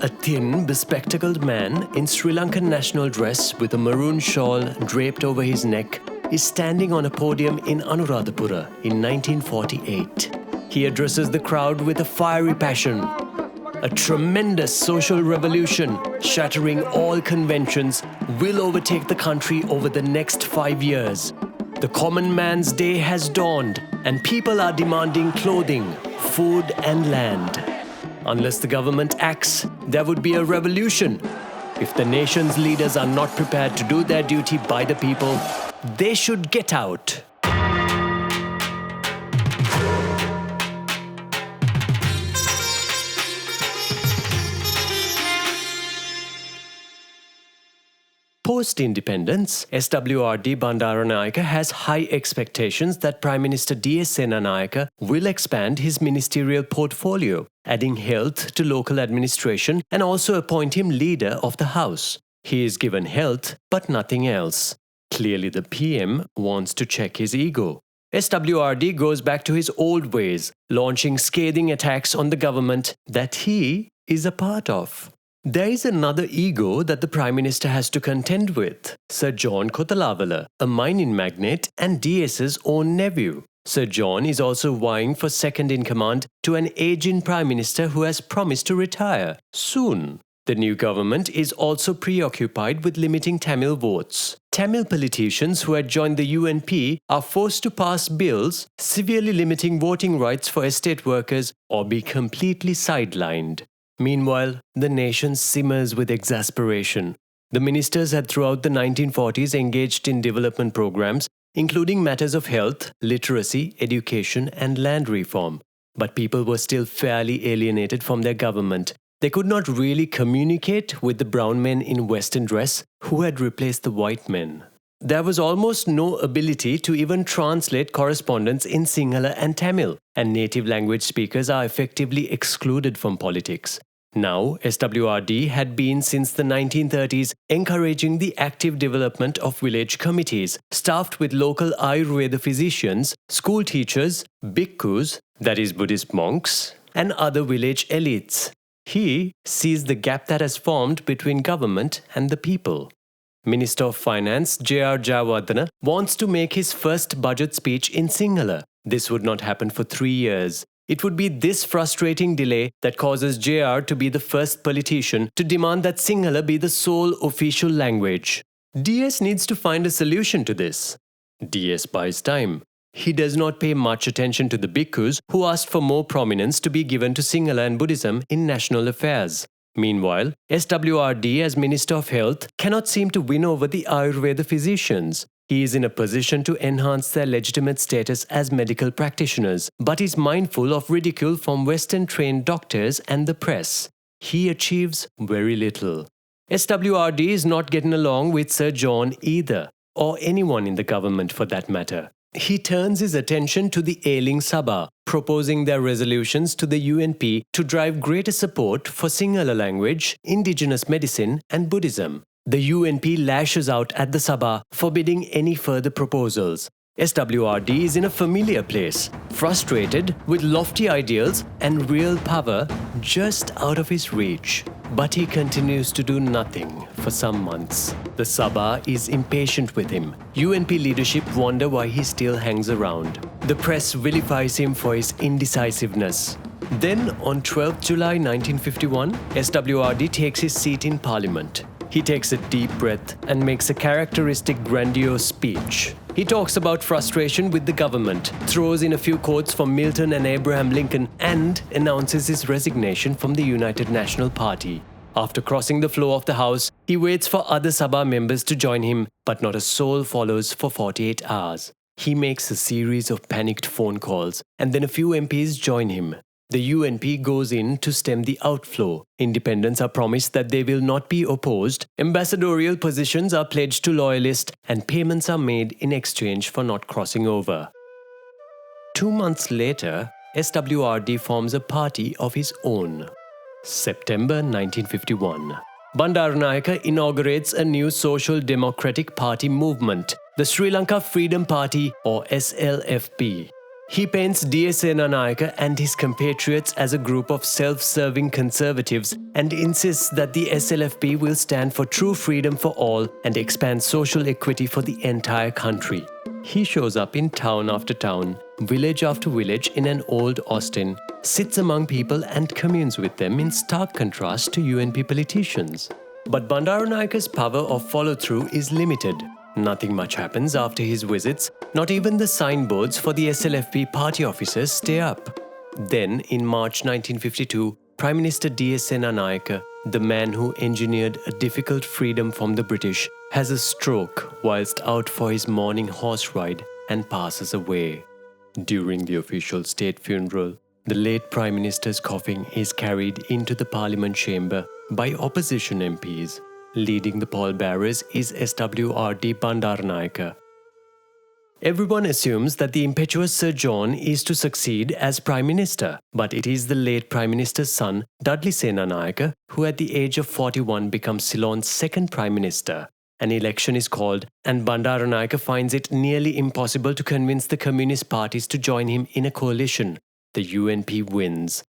A thin, bespectacled man in Sri Lankan national dress with a maroon shawl draped over his neck is standing on a podium in Anuradhapura in 1948. He addresses the crowd with a fiery passion. A tremendous social revolution, shattering all conventions, will overtake the country over the next 5 years. The common man's day has dawned, and people are demanding clothing, food, and land. Unless the government acts, there would be a revolution. If the nation's leaders are not prepared to do their duty by the people, they should get out. Post-independence, SWRD Bandaranayake has high expectations that Prime Minister D.S. Senanayake will expand his ministerial portfolio, adding health to local administration and also appoint him leader of the House. He is given health, but nothing else. Clearly the PM wants to check his ego. SWRD goes back to his old ways, launching scathing attacks on the government that he is a part of. There is another ego that the Prime Minister has to contend with, Sir John Kotalavala, a mining magnate and DS's own nephew. Sir John is also vying for second-in-command to an aging Prime Minister who has promised to retire soon. The new government is also preoccupied with limiting Tamil votes. Tamil politicians who had joined the UNP are forced to pass bills severely limiting voting rights for estate workers or be completely sidelined. Meanwhile, the nation simmers with exasperation. The ministers had throughout the 1940s engaged in development programs, including matters of health, literacy, education, and land reform. But people were still fairly alienated from their government. They could not really communicate with the brown men in Western dress who had replaced the white men. There was almost no ability to even translate correspondence in Sinhala and Tamil, and native language speakers are effectively excluded from politics. Now, SWRD had been since the 1930s encouraging the active development of village committees, staffed with local Ayurveda physicians, school teachers, bhikkhus, that is Buddhist monks, and other village elites. He sees the gap that has formed between government and the people. Minister of Finance J.R. Jayawardena wants to make his first budget speech in Sinhala. This would not happen for 3 years. It would be this frustrating delay that causes JR to be the first politician to demand that Sinhala be the sole official language. DS needs to find a solution to this. DS buys time. He does not pay much attention to the bhikkhus who asked for more prominence to be given to Sinhala and Buddhism in national affairs. Meanwhile, SWRD as Minister of Health cannot seem to win over the Ayurveda physicians. He is in a position to enhance their legitimate status as medical practitioners, but is mindful of ridicule from Western-trained doctors and the press. He achieves very little. SWRD is not getting along with Sir John either, or anyone in the government for that matter. He turns his attention to the ailing Sabha, proposing their resolutions to the UNP to drive greater support for Sinhala language, indigenous medicine and Buddhism. The UNP lashes out at the Sabha, forbidding any further proposals. SWRD is in a familiar place, frustrated with lofty ideals and real power just out of his reach. But he continues to do nothing for some months. The Sabha is impatient with him. UNP leadership wonder why he still hangs around. The press vilifies him for his indecisiveness. Then, on 12th July 1951, SWRD takes his seat in Parliament. He takes a deep breath and makes a characteristic grandiose speech. He talks about frustration with the government, throws in a few quotes from Milton and Abraham Lincoln, and announces his resignation from the United National Party. After crossing the floor of the House, he waits for other Sabha members to join him, but not a soul follows for 48 hours. He makes a series of panicked phone calls, and then a few MPs join him. The UNP goes in to stem the outflow. Independents are promised that they will not be opposed, ambassadorial positions are pledged to loyalists, and payments are made in exchange for not crossing over. 2 months later, SWRD forms a party of his own. September 1951. Bandaranayake inaugurates a new Social Democratic Party movement, the Sri Lanka Freedom Party or SLFP. He paints D.S. Senanayake and his compatriots as a group of self-serving conservatives and insists that the SLFP will stand for true freedom for all and expand social equity for the entire country. He shows up in town after town, village after village in an old Austin, sits among people and communes with them in stark contrast to UNP politicians. But Bandaranaike's power of follow-through is limited. Nothing much happens after his visits, not even the signboards for the SLFP party officers stay up. Then, in March 1952, Prime Minister D.S. Senanayake, the man who engineered a difficult freedom from the British, has a stroke whilst out for his morning horse ride and passes away. During the official state funeral, the late Prime Minister's coffin is carried into the Parliament chamber by opposition MPs. Leading the pallbearers is SWRD Bandaranaike. Everyone assumes that the impetuous Sir John is to succeed as Prime Minister, but it is the late Prime Minister's son, Dudley Senanayake, who at the age of 41 becomes Ceylon's second Prime Minister. An election is called, and Bandaranaike finds it nearly impossible to convince the communist parties to join him in a coalition. The UNP wins.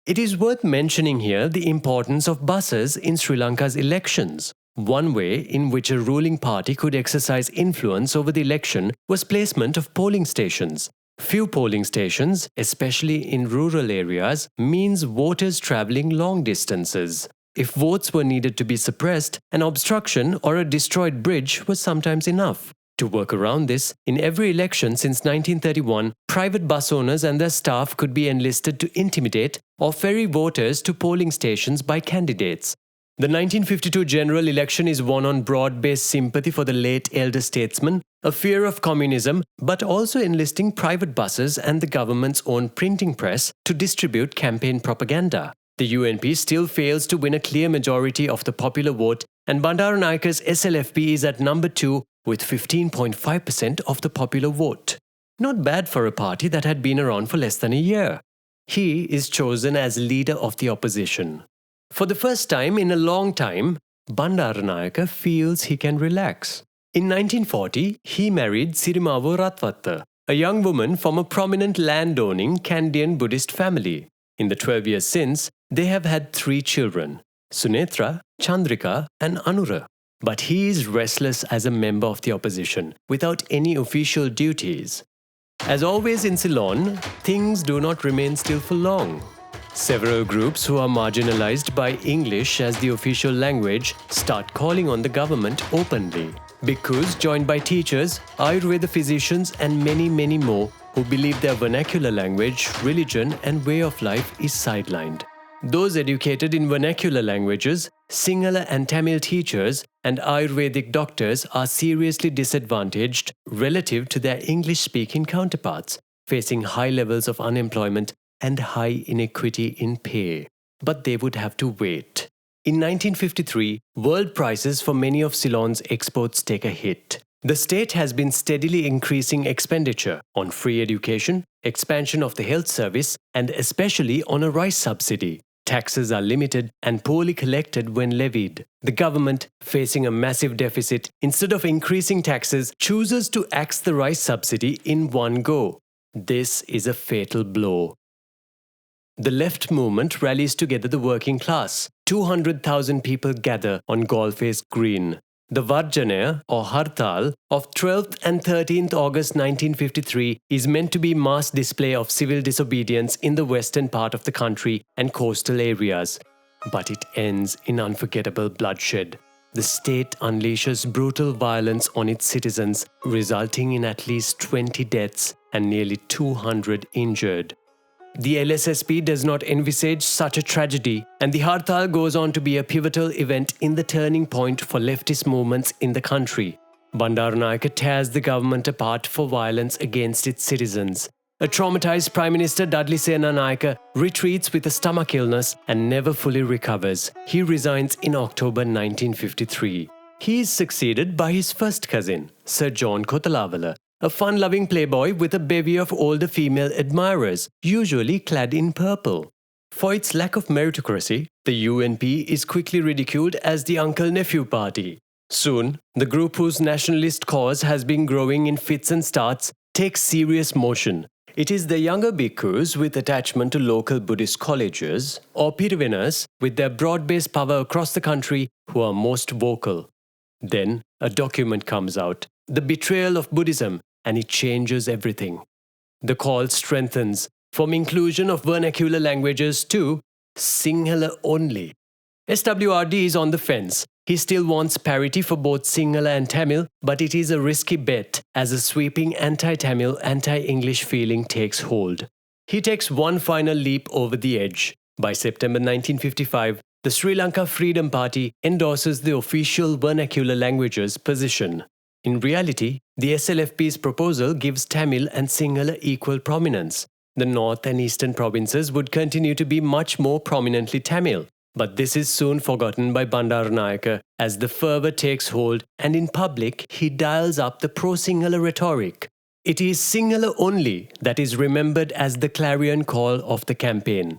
It is worth mentioning here the importance of buses in Sri Lanka's elections. One way in which a ruling party could exercise influence over the election was placement of polling stations. Few polling stations, especially in rural areas, means voters travelling long distances. If votes were needed to be suppressed, an obstruction or a destroyed bridge was sometimes enough. To work around this, in every election since 1931, private bus owners and their staff could be enlisted to intimidate or ferry voters to polling stations by candidates. The 1952 general election is won on broad-based sympathy for the late elder statesman, a fear of communism, but also enlisting private buses and the government's own printing press to distribute campaign propaganda. The UNP still fails to win a clear majority of the popular vote, and Bandaranaike's SLFP is at number 2 with 15.5% of the popular vote. Not bad for a party that had been around for less than a year. He is chosen as leader of the opposition. For the first time in a long time, Bandaranaike feels he can relax. In 1940, he married Sirimavo Ratwatta, a young woman from a prominent landowning Kandyan Buddhist family. In the 12 years since, they have had 3 children, Sunetra, Chandrika and Anura. But he is restless as a member of the opposition, without any official duties. As always in Ceylon, things do not remain still for long. Several groups who are marginalized by English as the official language start calling on the government openly. Bhikkhus joined by teachers, Ayurveda physicians and many more who believe their vernacular language, religion and way of life is sidelined. Those educated in vernacular languages, Sinhala and Tamil teachers and Ayurvedic doctors are seriously disadvantaged relative to their English-speaking counterparts, facing high levels of unemployment and high inequity in pay. But they would have to wait. In 1953, world prices for many of Ceylon's exports take a hit. The state has been steadily increasing expenditure on free education, expansion of the health service, and especially on a rice subsidy. Taxes are limited and poorly collected when levied. The government, facing a massive deficit, instead of increasing taxes, chooses to axe the rice subsidy in one go. This is a fatal blow. The left movement rallies together the working class. 200,000 people gather on Galle Green. The Varjanaya or Hartal of 12th and 13th August 1953 is meant to be mass display of civil disobedience in the western part of the country and coastal areas. But it ends in unforgettable bloodshed. The state unleashes brutal violence on its citizens, resulting in at least 20 deaths and nearly 200 injured. The LSSP does not envisage such a tragedy, and the Hartal goes on to be a pivotal event in the turning point for leftist movements in the country. Bandaranaike tears the government apart for violence against its citizens. A traumatized Prime Minister Dudley Senanayake retreats with a stomach illness and never fully recovers. He resigns in October 1953. He is succeeded by his first cousin, Sir John Kotalavala, a fun-loving playboy with a bevy of older female admirers, usually clad in purple. For its lack of meritocracy, the UNP is quickly ridiculed as the uncle-nephew party. Soon, the group whose nationalist cause has been growing in fits and starts takes serious motion. It is the younger bhikkhus with attachment to local Buddhist colleges or Pirivenas with their broad-based power across the country who are most vocal. Then a document comes out, The Betrayal of Buddhism, and it changes everything. The call strengthens from inclusion of vernacular languages to Sinhala only. SWRD is on the fence. He still wants parity for both Sinhala and Tamil, but it is a risky bet as a sweeping anti-Tamil, anti-English feeling takes hold. He takes one final leap over the edge. By September 1955, the Sri Lanka Freedom Party endorses the official vernacular languages position. In reality, the SLFP's proposal gives Tamil and Sinhala equal prominence. The north and eastern provinces would continue to be much more prominently Tamil. But this is soon forgotten by Bandaranaike as the fervour takes hold and in public he dials up the pro-Sinhala rhetoric. It is Sinhala only that is remembered as the clarion call of the campaign.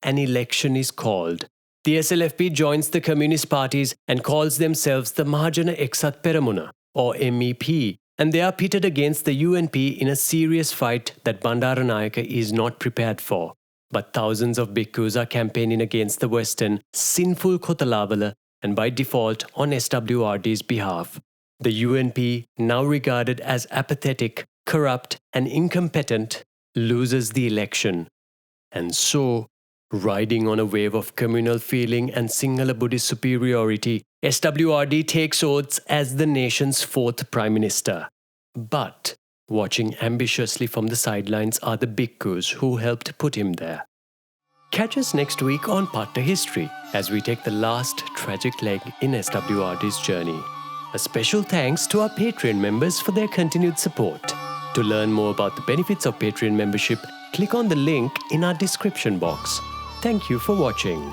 An election is called. The SLFP joins the communist parties and calls themselves the Mahajana Eksat Peramuna or MEP, and they are pitted against the UNP in a serious fight that Bandaranaike is not prepared for. But thousands of bhikkhus are campaigning against the Western, sinful Kotalavala and by default on SWRD's behalf. The UNP, now regarded as apathetic, corrupt and incompetent, loses the election. And so, riding on a wave of communal feeling and Sinhala Buddhist superiority, SWRD takes oaths as the nation's fourth Prime Minister. But watching ambitiously from the sidelines are the bhikkhus who helped put him there. Catch us next week on Patta History as we take the last tragic leg in SWRD's journey. A special thanks to our Patreon members for their continued support. To learn more about the benefits of Patreon membership, click on the link in our description box. Thank you for watching.